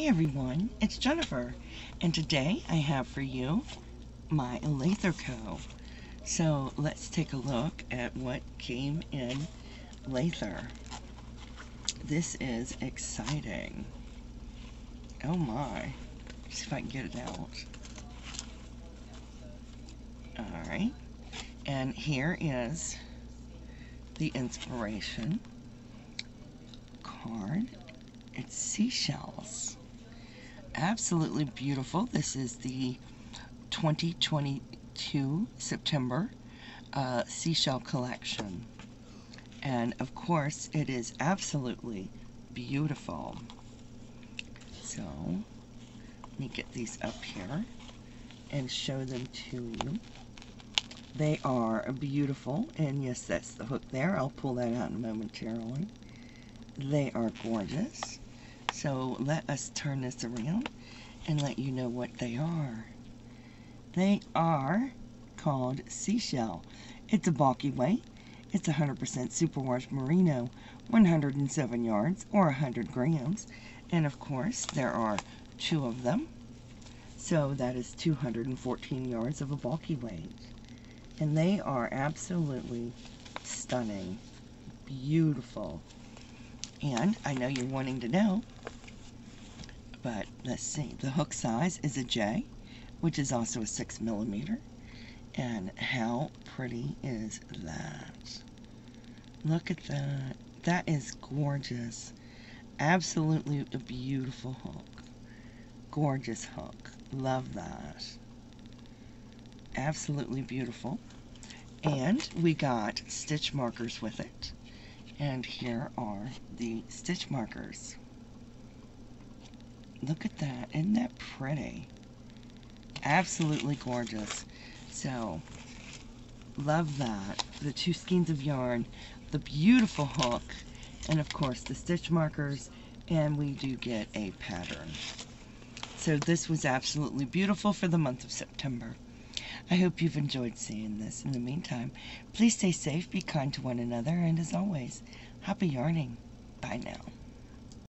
everyone, it's Jennifer, and today I have for you my Lather Co. So let's take a look at what came in Lather. This is exciting. Oh my. See if I can get it out. Alright, and here is the inspiration card. It's seashells. Absolutely beautiful. This is the 2022 September seashell collection. And of course, it is absolutely beautiful. So, let me get these up here and show them to you. They are beautiful, and yes, that's the hook there. I'll pull that out momentarily. They are gorgeous. So let us turn this around and let you know what they are. They are called Seashell. It's a bulky weight. It's 100% superwash merino, 107 yards or 100 grams. And of course, there are 2 of them. So that is 214 yards of a bulky weight. And they are absolutely stunning. Beautiful. And I know you're wanting to know, but let's see. The hook size is a J, which is also a 6mm. And how pretty is that? Look at that. That is gorgeous. Absolutely a beautiful hook. Gorgeous hook. Love that. Absolutely beautiful. And we got stitch markers with it. And here are the stitch markers. Look at that. Isn't that pretty? Absolutely gorgeous. So, love that. The 2 skeins of yarn, the beautiful hook, and of course the stitch markers, and we do get a pattern. So this was absolutely beautiful for the month of September. I hope you've enjoyed seeing this. In the meantime, please stay safe, be kind to one another, and as always, happy yarning. Bye now.